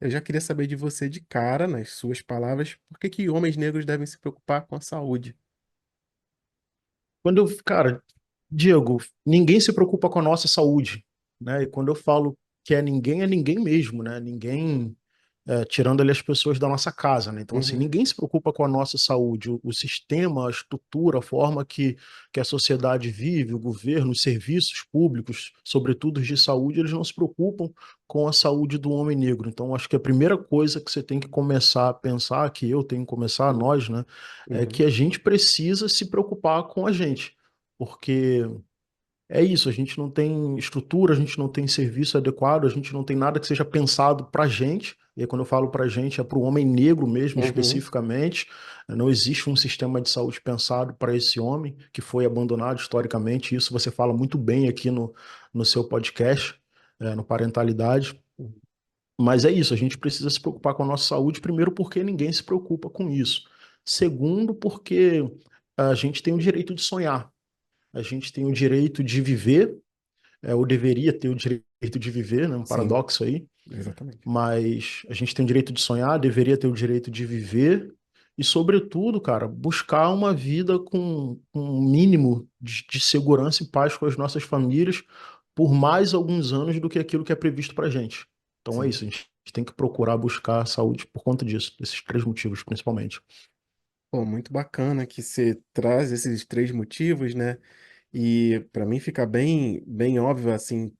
eu já queria saber de você de cara, nas suas palavras, por que que homens negros devem se preocupar com a saúde? Cara, Diego, ninguém se preocupa com a nossa saúde, né? E quando eu falo que é ninguém mesmo, né? Ninguém, tirando ali as pessoas da nossa casa, né? Então, assim, Uhum, ninguém se preocupa com a nossa saúde. O sistema, a estrutura, a forma que a sociedade vive, o governo, os serviços públicos, sobretudo os de saúde, eles não se preocupam com a saúde do homem negro. Então, acho que a primeira coisa que você tem que começar a pensar, que eu tenho que começar, nós, né? É que uhum, a gente precisa se preocupar com a gente. Porque é isso, a gente não tem estrutura, a gente não tem serviço adequado, a gente não tem nada que seja pensado para a gente. E aí, quando eu falo para a gente, é para o homem negro mesmo, uhum, especificamente. Não existe um sistema de saúde pensado para esse homem, que foi abandonado historicamente. Isso você fala muito bem aqui no seu podcast, no Parentalidade. uhum. Mas é isso, a gente precisa se preocupar com a nossa saúde, primeiro, porque ninguém se preocupa com isso. Segundo, porque a gente tem o direito de sonhar, a gente tem o direito de viver, ou deveria ter o direito de viver, né? Um Sim, paradoxo aí, exatamente. mas a gente tem o direito de sonhar, deveria ter o direito de viver e, sobretudo, cara, buscar uma vida com um mínimo de segurança e paz com as nossas famílias por mais alguns anos do que aquilo que é previsto pra gente. Então é Sim. isso, a gente tem que procurar buscar saúde por conta disso, desses três motivos, principalmente. Pô, muito bacana que você traz esses três motivos, né? E para mim fica bem óbvio, assim,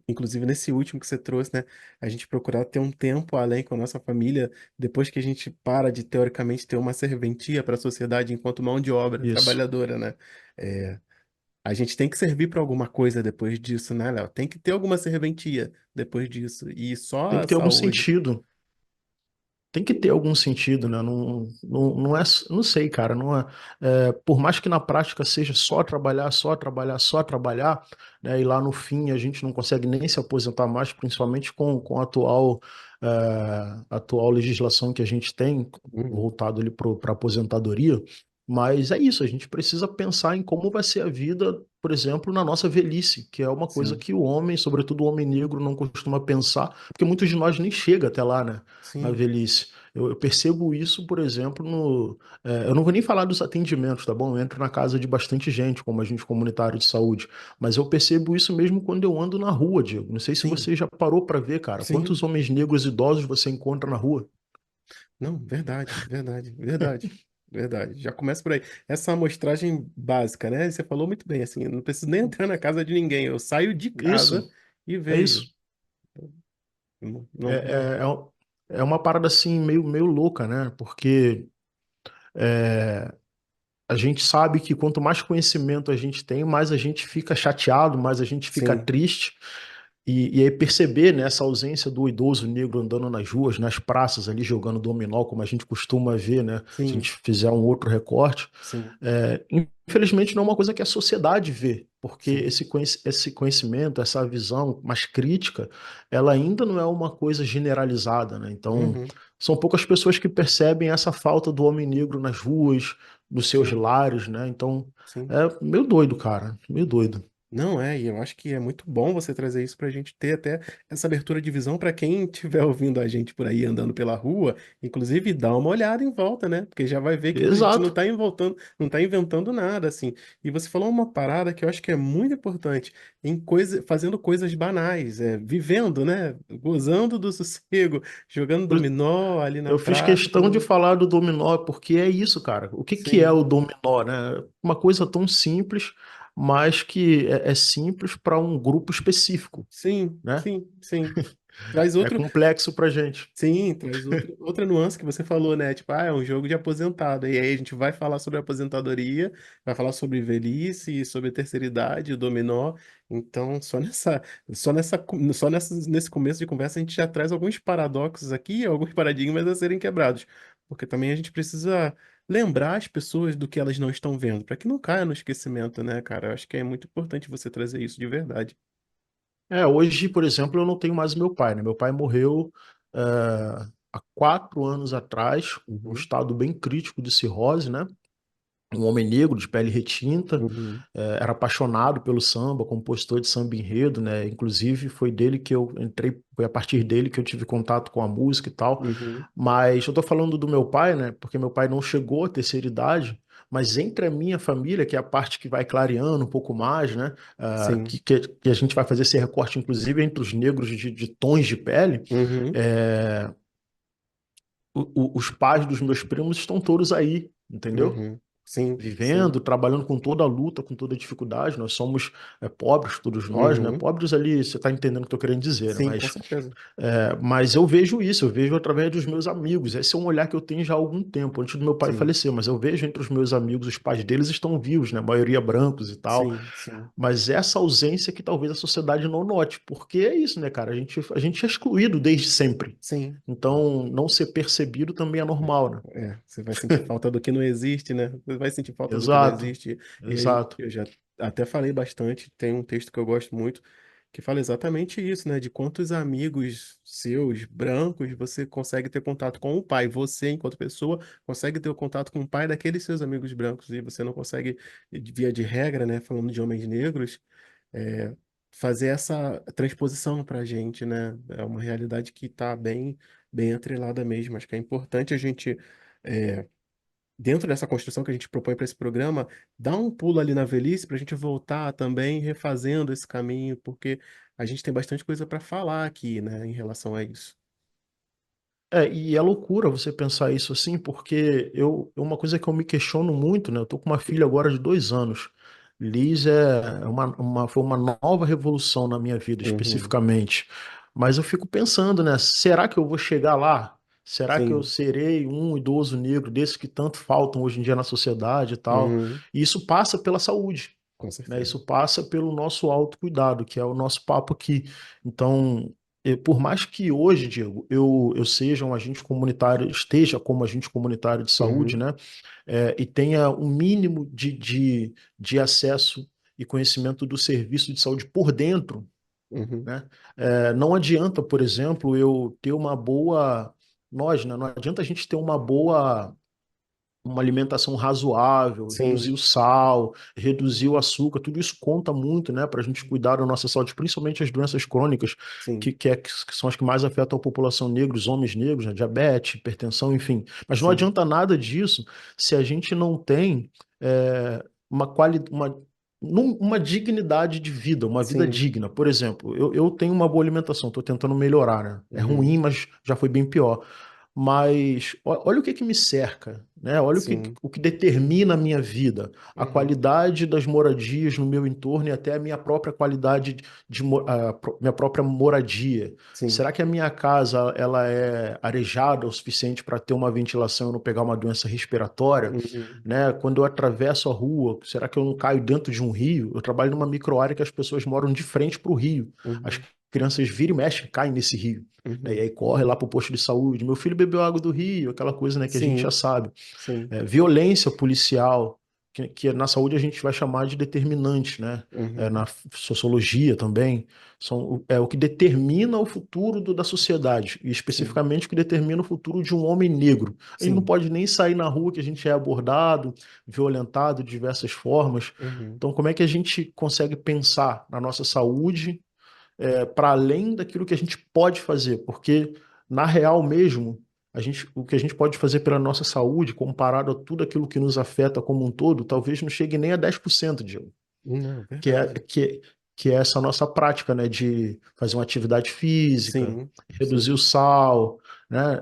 inclusive nesse último que você trouxe, né? A gente procurar ter um tempo além com a nossa família, depois que a gente para de, teoricamente, ter uma serventia para a sociedade enquanto mão de obra Isso. trabalhadora, né? É, a gente tem que servir para alguma coisa depois disso, né, Léo? Tem que ter alguma serventia depois disso. E só Tem a que ter algum saúde. sentido. Tem que ter algum sentido, né? Não é, não sei, cara. Não é, por mais que na prática seja só trabalhar, só trabalhar, só trabalhar, né? E lá no fim a gente não consegue nem se aposentar mais, principalmente com a atual legislação que a gente tem Uhum. voltado ali para aposentadoria. Mas é isso, a gente precisa pensar em como vai ser a vida, por exemplo, na nossa velhice, que é uma coisa Sim, que o homem, sobretudo o homem negro, não costuma pensar, porque muitos de nós nem chega até lá, né? Na sim, velhice. Eu percebo isso, por exemplo, eu não vou nem falar dos atendimentos, tá bom? Eu entro na casa de bastante gente, como agente comunitário de saúde, mas eu percebo isso mesmo quando eu ando na rua, Diego. Não sei se sim, você já parou para ver, cara, sim. quantos homens negros idosos você encontra na rua? Não, verdade, verdade, verdade, verdade. Já começa por aí. Essa amostragem básica, né? Você falou muito bem, assim, eu não preciso nem entrar na casa de ninguém. Eu saio de casa Isso, e é vejo. isso. Não, É, não, não. é uma parada assim meio louca, né? Porque é, a gente sabe que quanto mais conhecimento a gente tem, mais a gente fica chateado, mais a gente fica Sim, triste. E aí perceber, né, essa ausência do idoso negro andando nas ruas, nas praças ali jogando dominó, como a gente costuma ver, né? Se a sim, gente fizer um outro recorte, sim, infelizmente não é uma coisa que a sociedade vê, porque sim. esse conhecimento, essa visão mais crítica, ela ainda não é uma coisa generalizada, né? Então, Uhum, são poucas pessoas que percebem essa falta do homem negro nas ruas, nos seus sim, lares, né? Então, sim. é meio doido, cara, meio doido. Não é, e eu acho que é muito bom você trazer isso para a gente ter até essa abertura de visão para quem estiver ouvindo a gente por aí andando pela rua, inclusive dá uma olhada em volta, né? Porque já vai ver que a gente não Exato. está inventando, não tá inventando nada, assim. E você falou uma parada que eu acho que é muito importante, fazendo coisas banais, vivendo, né? Gozando do sossego, jogando dominó ali na Eu fiz praça e questão tudo de mais. falar do dominó, porque é isso, cara. O que que é Sim, o dominó, né? Uma coisa tão simples, mas que é simples para um grupo específico, sim, né? sim, sim. Traz É outro. complexo pra gente. Sim, traz outra nuance que você falou, né? Tipo, é um jogo de aposentado. E aí a gente vai falar sobre aposentadoria, vai falar sobre velhice, sobre terceira idade, o dominó. Então, nesse começo de conversa, a gente já traz alguns paradoxos aqui, alguns paradigmas a serem quebrados. Porque também a gente precisa lembrar as pessoas do que elas não estão vendo, para que não caia no esquecimento, né, cara? Eu acho que é muito importante você trazer isso de verdade. Hoje, por exemplo, eu não tenho mais meu pai, né? Meu pai morreu, é, há 4 anos atrás, um Uhum, estado bem crítico de cirrose, né? um homem negro de pele retinta, Uhum, era apaixonado pelo samba, compositor de samba enredo, né? Inclusive foi dele que eu entrei, foi a partir dele que eu tive contato com a música e tal. uhum, Mas eu tô falando do meu pai, né? Porque meu pai não chegou à terceira idade, mas entre a minha família, que é a parte que vai clareando um pouco mais, né? sim, Que a gente vai fazer esse recorte, inclusive, entre os negros de tons de pele. uhum, é, os pais dos meus primos estão todos aí, entendeu? uhum, sim, sim, Vivendo, trabalhando com toda a luta, com toda a dificuldade. Nós somos pobres, todos nós, né? uhum, Pobres ali, você está entendendo o que eu estou querendo dizer, né? sim, com certeza. Mas eu vejo isso, eu vejo através dos meus amigos. Esse é um olhar que eu tenho já há algum tempo, antes do meu pai Sim, falecer, mas eu vejo entre os meus amigos, os pais deles estão vivos, né? A maioria brancos e tal. sim, sim, Mas essa ausência que talvez a sociedade não note, porque é isso, né, cara? A gente é excluído desde sempre. sim. Então, não ser percebido também é normal, né? Você vai sentir falta do que não existe, né? Você vai sentir falta do que não Exato, existe. E aí, exato. eu já até falei bastante, tem um texto que eu gosto muito, que fala exatamente isso, né? De quantos amigos seus, brancos, você consegue ter contato com o pai. Você, enquanto pessoa, consegue ter o contato com o pai daqueles seus amigos brancos, e você não consegue, via de regra, né? Falando de homens negros, é, fazer essa transposição para a gente, né? É uma realidade que está bem, bem atrelada mesmo. Acho que é importante a gente, é, dentro dessa construção que a gente propõe para esse programa, dar um pulo ali na velhice para a gente voltar também refazendo esse caminho, porque a gente tem bastante coisa para falar aqui, né, em relação a isso. E é loucura você pensar isso assim, porque uma coisa que eu me questiono muito, né? Eu tô com uma filha agora de 2 anos. Liz foi uma nova revolução na minha vida, Uhum. especificamente. Mas eu fico pensando, né? Será que eu vou chegar lá? Será que eu Sim. serei um idoso negro desses que tanto faltam hoje em dia na sociedade e tal? Uhum. E isso passa pela saúde, Com né? certeza. Isso passa pelo nosso autocuidado, que é o nosso papo aqui. Então, por mais que hoje, Diego, eu seja um agente comunitário, esteja como agente comunitário de saúde, Uhum. né? E tenha um mínimo de acesso e conhecimento do serviço de saúde por dentro, Uhum. né? Não adianta, por exemplo, eu ter uma boa. Nós, né? Não adianta a gente ter uma alimentação razoável, reduzir Sim. o sal, reduzir o açúcar, tudo isso conta muito, né, para a gente cuidar da nossa saúde, principalmente as doenças crônicas, Sim. que são as que mais afetam a população negra, os homens negros, né, diabetes, hipertensão, enfim. Mas não Sim. adianta nada disso se a gente não tem uma qualidade, uma dignidade de vida, uma vida Sim. digna. Por exemplo, eu tenho uma boa alimentação, estou tentando melhorar, né? É ruim, Uhum. mas já foi bem pior. Mas olha o que que me cerca, né? Olha Sim. o que determina a minha vida, a Uhum. qualidade das moradias no meu entorno e até a minha própria qualidade minha própria moradia. Sim. Será que a minha casa ela é arejada o suficiente para ter uma ventilação e não pegar uma doença respiratória? Uhum. Né? Quando eu atravesso a rua, será que eu não caio dentro de um rio? Eu trabalho numa microárea que as pessoas moram de frente para o rio. As Uhum. crianças viram e mexem, caem nesse rio, né? E Uhum. aí corre lá pro posto de saúde. Meu filho bebeu água do rio, aquela coisa, né, que a gente já Sim. sabe. Sim. Violência policial, que na saúde a gente vai chamar de determinante, né? Uhum. Na sociologia também, o que determina o futuro da sociedade, e Sim. especificamente o que determina o futuro de um homem negro. A gente não Sim. pode nem sair na rua que a gente é abordado, violentado de diversas formas. Uhum. Então, como é que a gente consegue pensar na nossa saúde para além daquilo que a gente pode fazer, porque na real mesmo, o que a gente pode fazer pela nossa saúde, comparado a tudo aquilo que nos afeta como um todo, talvez não chegue nem a 10%, Diego, Não, que é, verdade. que, que é essa nossa prática, né, de fazer uma atividade física, Sim. reduzir o Sim. sal, né,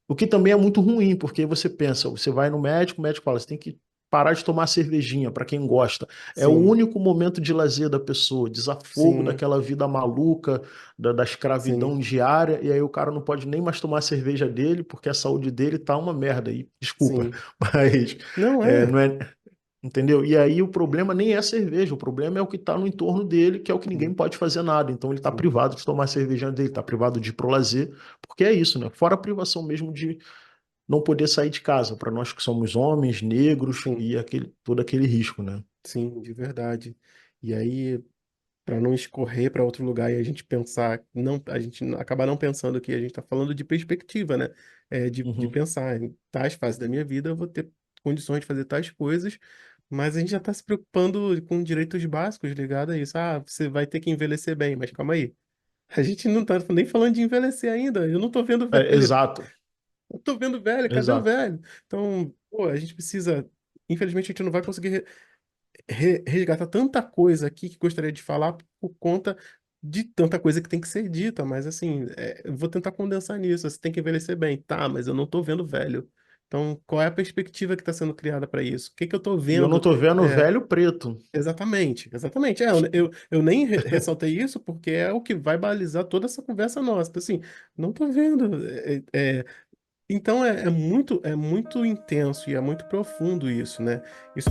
o que também é muito ruim, porque você pensa, você vai no médico, o médico fala, você tem que parar de tomar cervejinha, para quem gosta. É o Sim. único momento de lazer da pessoa, desafogo Sim. daquela vida maluca, da escravidão Sim. diária, e aí o cara não pode nem mais tomar a cerveja dele, porque a saúde dele tá uma merda. E, desculpa, Sim. mas Não é. não é, entendeu? E aí o problema nem é a cerveja, o problema é o que está no entorno dele, que é o que ninguém Sim. pode fazer nada. Então ele está Sim. privado de tomar a cervejinha dele, está privado de ir pro lazer, porque é isso, né? Fora a privação mesmo de não poder sair de casa, para nós que somos homens, negros Sim. e todo aquele risco, né? Sim, de verdade. E aí, para não escorrer para outro lugar e a gente pensar, não, a gente acabar não pensando que a gente está falando de perspectiva, né? De Uhum. pensar em tais fases da minha vida, eu vou ter condições de fazer tais coisas, mas a gente já está se preocupando com direitos básicos ligados a isso. Ah, você vai ter que envelhecer bem, mas calma aí. A gente não está nem falando de envelhecer ainda. Eu não estou vendo velho. Exato, Eu tô vendo velho, cadê o exato. velho? Então, pô, a gente precisa. Infelizmente, a gente não vai conseguir resgatar tanta coisa aqui que gostaria de falar por conta de tanta coisa que tem que ser dita, mas assim, eu vou tentar condensar nisso. Você tem que envelhecer bem, tá, mas eu não tô vendo velho. Então, qual é a perspectiva que está sendo criada para isso? O que que eu tô E eu não vendo? tô vendo É, velho preto. exatamente, exatamente. Eu nem ressaltei isso porque é o que vai balizar toda essa conversa nossa. Então, assim, não tô vendo. Então é muito intenso e é muito profundo isso, né? Isso